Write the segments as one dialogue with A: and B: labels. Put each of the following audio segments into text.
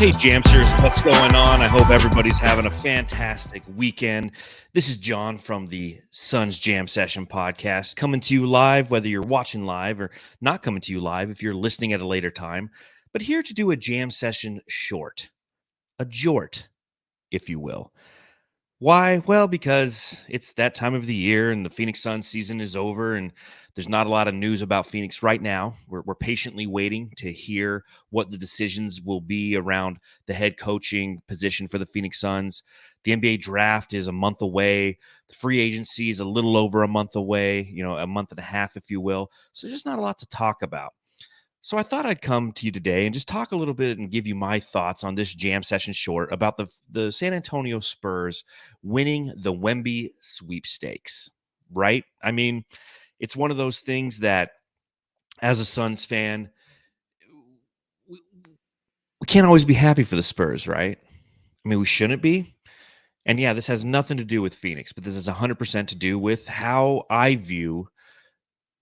A: Hey, Jamsters, what's going on? I hope everybody's having a fantastic weekend. This is John from the Suns Jam Session podcast, coming to you live, whether you're watching live or not coming to you live if you're listening at a later time, but here to do a jam session short, a jort, if you will. Why? Well, because it's that time of the year and the Phoenix Suns season is over and there's not a lot of news about Phoenix right now. We're patiently waiting to hear what the decisions will be around the head coaching position for the Phoenix Suns. The NBA draft is a month away. The free agency is a little over a month away, a month and a half, if you will. So there's just not a lot to talk about. So I thought I'd come to you today and just talk a little bit and give you my thoughts on this jam session short about the San Antonio Spurs winning the Wemby sweepstakes, right? I mean, it's one of those things that as a Suns fan, we can't always be happy for the Spurs, right? I mean, we shouldn't be. And yeah, this has nothing to do with Phoenix, but this is 100% to do with how I view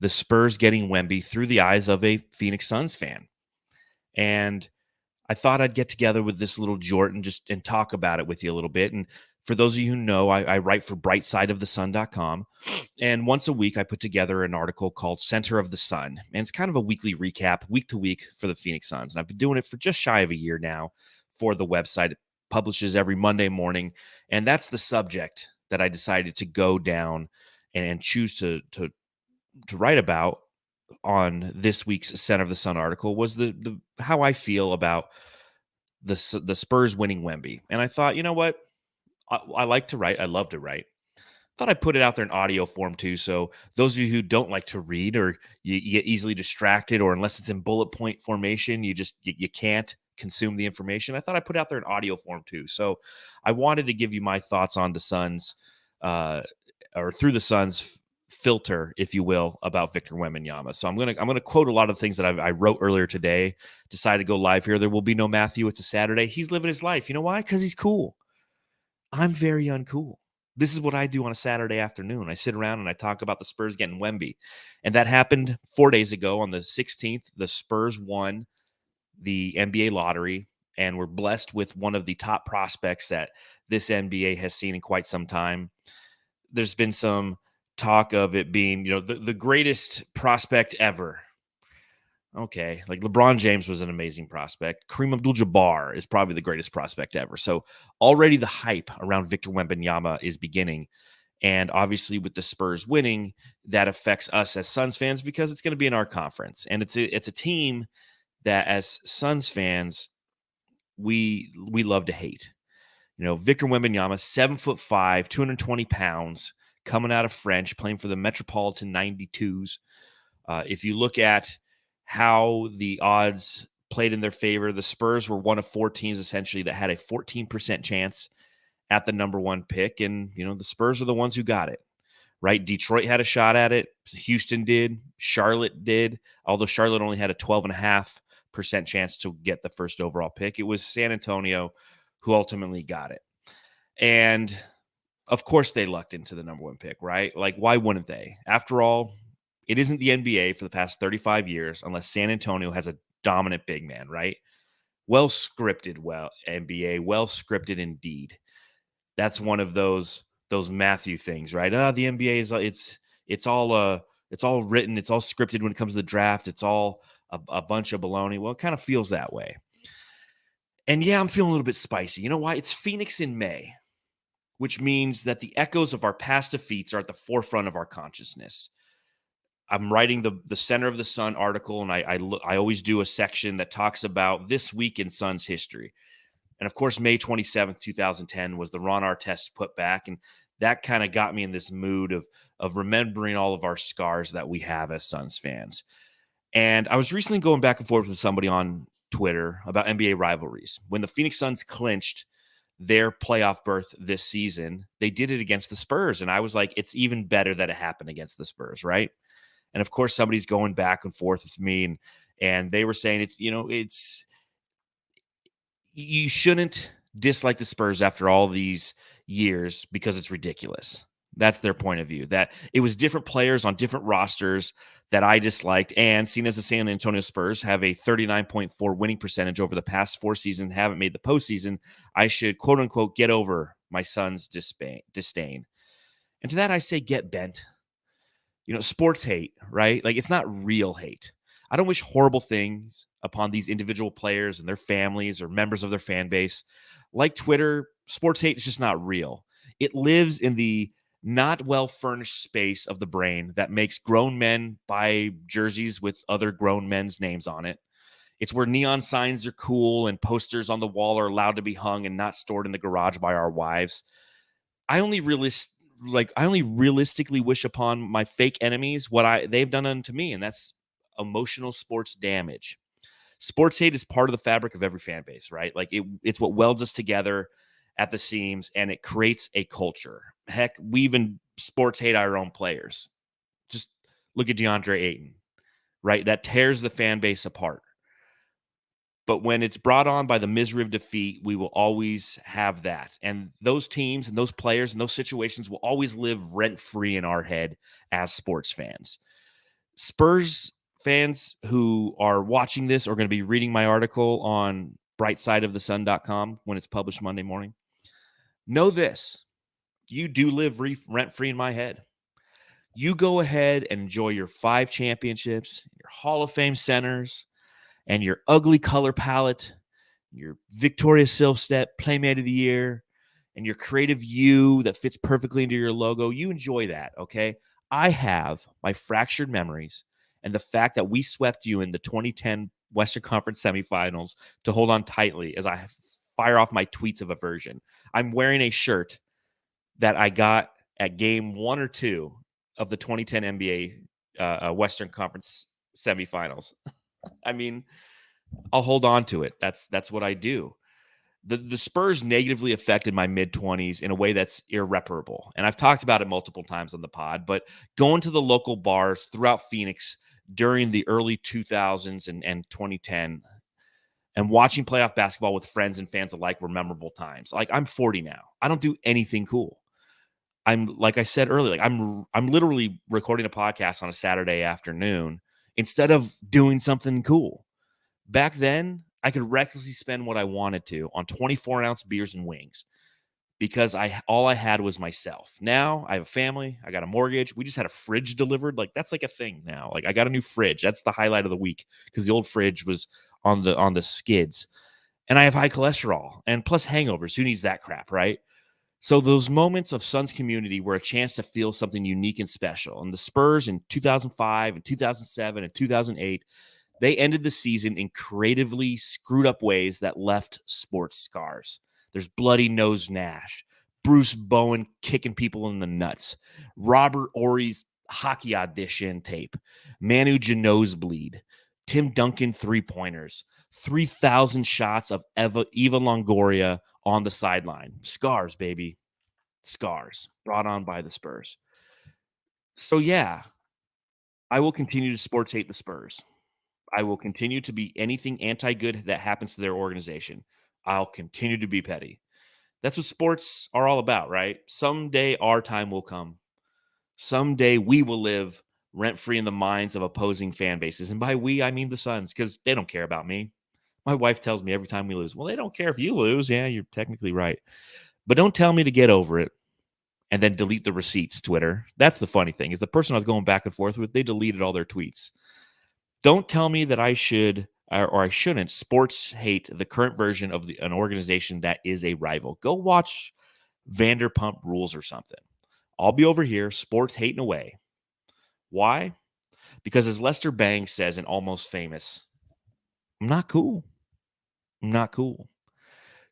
A: the Spurs getting Wemby through the eyes of a Phoenix Suns fan. And I thought I'd get together with this little Jordan and talk about it with you a little bit. And for those of you who know, I write for brightsideofthesun.com. And once a week, I put together an article called Center of the Sun. And it's kind of a weekly recap, week to week for the Phoenix Suns. And I've been doing it for just shy of a year now for the website. It publishes every Monday morning. And that's the subject that I decided to go down and choose to write about on this week's Center of the Sun article was the how I feel about the Spurs winning Wemby. And I thought, you know what? I like to write. I love to write. Thought I'd put it out there in audio form too. So those of you who don't like to read or you get easily distracted, or unless it's in bullet point formation, you can't consume the information. I thought I'd put it out there in audio form too. So I wanted to give you my thoughts on the Suns, or through the Suns filter, if you will, about Victor Wembanyama. So I'm gonna quote a lot of things that I wrote earlier today. Decided to go live here. There will be no Matthew. It's a Saturday. He's living his life. You know why? Because he's cool. I'm very uncool. This is what I do on a Saturday afternoon. I sit around and I talk about the Spurs getting Wemby. And that happened 4 days ago on the 16th. The Spurs won the NBA lottery and were blessed with one of the top prospects that this NBA has seen in quite some time. There's been some talk of it being, the greatest prospect ever. Okay, like LeBron James was an amazing prospect. Kareem Abdul-Jabbar is probably the greatest prospect ever. So already the hype around Victor Wembanyama is beginning. And obviously with the Spurs winning, that affects us as Suns fans because it's going to be in our conference. And it's a team that as Suns fans, we love to hate. Victor Wembanyama, 7'5", 220 pounds, coming out of French, playing for the Metropolitan 92s. If you look at how the odds played in their favor, the Spurs were one of 4 teams essentially that had a 14% chance at the number 1 pick. And, the Spurs are the ones who got it, right? Detroit had a shot at it. Houston did. Charlotte did. Although Charlotte only had a 12.5% chance to get the first overall pick. It was San Antonio who ultimately got it. And of course they lucked into the number 1 pick, right? Like, why wouldn't they? After all, it isn't the NBA for the past 35 years unless San Antonio has a dominant big man, right? Well scripted, NBA, well scripted indeed. That's one of those Matthew things, right? The NBA is it's all written, it's all scripted when it comes to the draft. It's all a bunch of baloney. Well, it kind of feels that way. And yeah, I'm feeling a little bit spicy. You know why? It's Phoenix in May, which means that the echoes of our past defeats are at the forefront of our consciousness. I'm writing the Center of the Sun article, and I always do a section that talks about this week in Suns history. And of course, May 27th, 2010 was the Ron Artest putback, and that kind of got me in this mood of remembering all of our scars that we have as Suns fans. And I was recently going back and forth with somebody on Twitter about NBA rivalries. When the Phoenix Suns clinched their playoff berth this season, they did it against the Spurs. And I was like, it's even better that it happened against the Spurs, right? And of course, somebody's going back and forth with me, and they were saying you shouldn't dislike the Spurs after all these years because it's ridiculous. That's their point of view, that it was different players on different rosters that I disliked. And seen as the San Antonio Spurs have a 39.4 winning percentage over the past 4 seasons, haven't made the postseason, I should, quote unquote, get over my son's disdain. And to that, I say, get bent. Sports hate, right? Like, it's not real hate. I don't wish horrible things upon these individual players and their families or members of their fan base. Like Twitter, sports hate is just not real. It lives in the not well furnished space of the brain that makes grown men buy jerseys with other grown men's names on it. It's where neon signs are cool and posters on the wall are allowed to be hung and not stored in the garage by our wives. I only realistically wish upon my fake enemies what they've done unto me, and that's emotional sports damage. Sports hate is part of the fabric of every fan base, right? Like, it's what welds us together at the seams, and it creates a culture. Heck, we even sports hate our own players. Just look at DeAndre Ayton, right? That tears the fan base apart. But when it's brought on by the misery of defeat, we will always have that. And those teams and those players and those situations will always live rent-free in our head as sports fans. Spurs fans who are watching this are going to be reading my article on brightsideofthesun.com when it's published Monday morning. Know this: you do live rent-free in my head. You go ahead and enjoy your 5 championships, your Hall of Fame centers, and your ugly color palette, your Victoria Silvstedt Playmate of the Year, and your creative you that fits perfectly into your logo. You enjoy that, okay? I have my fractured memories and the fact that we swept you in the 2010 Western Conference semifinals to hold on tightly as I fire off my tweets of aversion. I'm wearing a shirt that I got at game 1 or 2 of the 2010 NBA Western Conference semifinals. I mean, I'll hold on to it. That's what I do. The Spurs negatively affected my mid-20s in a way that's irreparable. And I've talked about it multiple times on the pod, but going to the local bars throughout Phoenix during the early 2000s and 2010 and watching playoff basketball with friends and fans alike were memorable times. Like, I'm 40 now. I don't do anything cool. Like I said earlier, like I'm literally recording a podcast on a Saturday afternoon instead of doing something cool. Back then, I could recklessly spend what I wanted to on 24-ounce beers and wings because all I had was myself. Now I have a family. I got a mortgage. We just had a fridge delivered. Like, that's like a thing now. Like, I got a new fridge. That's the highlight of the week because the old fridge was on the skids. And I have high cholesterol and plus hangovers. Who needs that crap, right? So those moments of Suns community were a chance to feel something unique and special. And the Spurs in 2005 and 2007 and 2008, they ended the season in creatively screwed up ways that left sports scars. There's Bloody Nose Nash, Bruce Bowen kicking people in the nuts, Robert Ory's hockey audition tape, Manu Ginobili, Tim Duncan three-pointers, 3,000 shots of Eva Longoria on the sideline. Scars, baby. Scars brought on by the Spurs. So, yeah, I will continue to sports hate the Spurs. I will continue to be anything anti-good that happens to their organization. I'll continue to be petty. That's what sports are all about, right? Someday our time will come. Someday we will live rent-free in the minds of opposing fan bases. And by we, I mean the Suns, because they don't care about me. My wife tells me every time we lose, well, they don't care if you lose. Yeah, you're technically right. But don't tell me to get over it and then delete the receipts, Twitter. That's the funny thing, is the person I was going back and forth with, they deleted all their tweets. Don't tell me that I should or I shouldn't sports hate the current version of an organization that is a rival. Go watch Vanderpump Rules or something. I'll be over here sports hating away. Why? Because as Lester Bangs says in Almost Famous, I'm not cool. I'm not cool.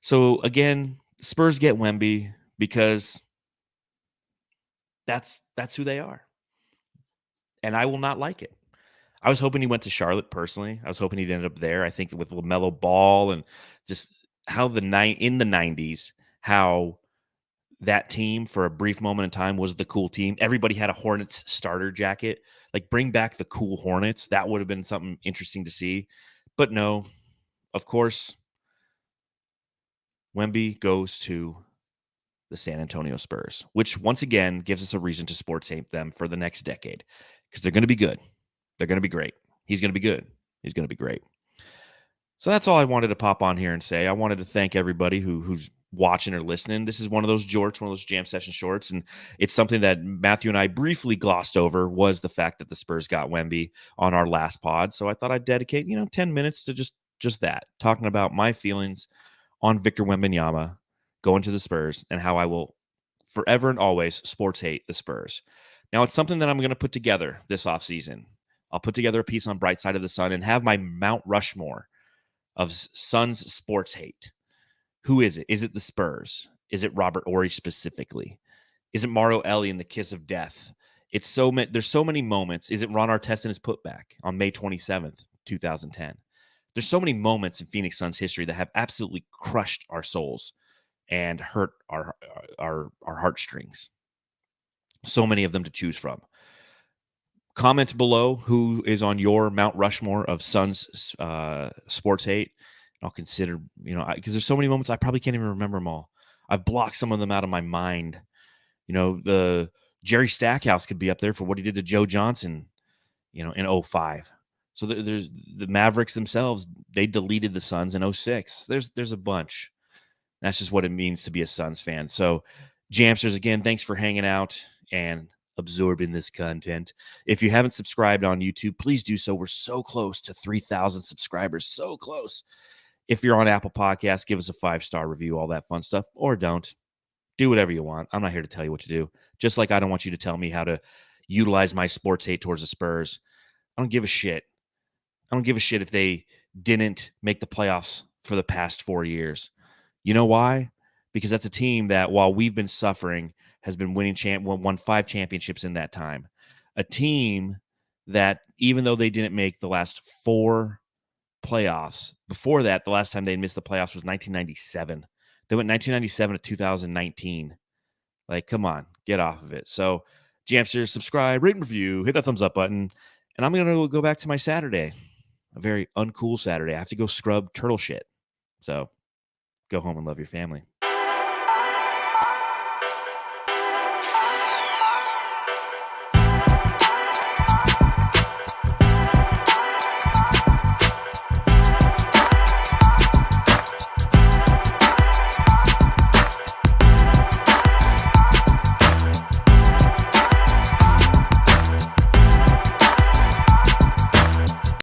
A: So again, Spurs get Wemby because that's who they are. And I will not like it. I was hoping he went to Charlotte personally. I was hoping he'd end up there. I think with LaMelo Ball and just how in the 90s, how that team for a brief moment in time was the cool team. Everybody had a Hornets starter jacket. Like, bring back the cool Hornets. That would have been something interesting to see. But no, of course, Wemby goes to the San Antonio Spurs, which once again gives us a reason to sports hate them for the next decade because they're going to be good. They're going to be great. He's going to be good. He's going to be great. So that's all I wanted to pop on here and say. I wanted to thank everybody who's watching or listening. This is one of those jorts, one of those jam session shorts, and it's something that Matthew and I briefly glossed over was the fact that the Spurs got Wemby on our last pod. So I thought I'd dedicate 10 minutes to just that, talking about my feelings on Victor Wembanyama going to the Spurs and how I will forever and always sports hate the Spurs. Now it's something that I'm going to put together this offseason. I'll put together a piece on Bright Side of the Sun and have my Mount Rushmore of Suns sports hate. Who is it? Is it the Spurs? Is it Robert Horry specifically? Is it Mario Elie in the kiss of death? It's so many. There's so many moments. Is it Ron Artest in his putback on May 27th, 2010? There's so many moments in Phoenix Suns history that have absolutely crushed our souls and hurt our heartstrings. So many of them to choose from. Comment below who is on your Mount Rushmore of Suns sports hate. I'll consider, because there's so many moments I probably can't even remember them all. I've blocked some of them out of my mind. The Jerry Stackhouse could be up there for what he did to Joe Johnson, in 2005. So there's the Mavericks themselves. They deleted the Suns in 2006. There's a bunch. That's just what it means to be a Suns fan. So, Jamsters, again, thanks for hanging out and absorbing this content. If you haven't subscribed on YouTube, please do so. We're so close to 3,000 subscribers. So close. If you're on Apple Podcasts, give us a 5-star review, all that fun stuff, or don't. Do whatever you want. I'm not here to tell you what to do. Just like I don't want you to tell me how to utilize my sports hate towards the Spurs. I don't give a shit. I don't give a shit if they didn't make the playoffs for the past 4 years. You know why? Because that's a team that, while we've been suffering, has been won 5 championships in that time. A team that, even though they didn't make the last 4 playoffs, before that, the last time they missed the playoffs was 1997. They went 1997 to 2019. Like, come on, get off of it. So, Jamsters, subscribe, rate and review, hit that thumbs up button, and I'm going to go back to my Saturday. A very uncool Saturday. I have to go scrub turtle shit. So, go home and love your family.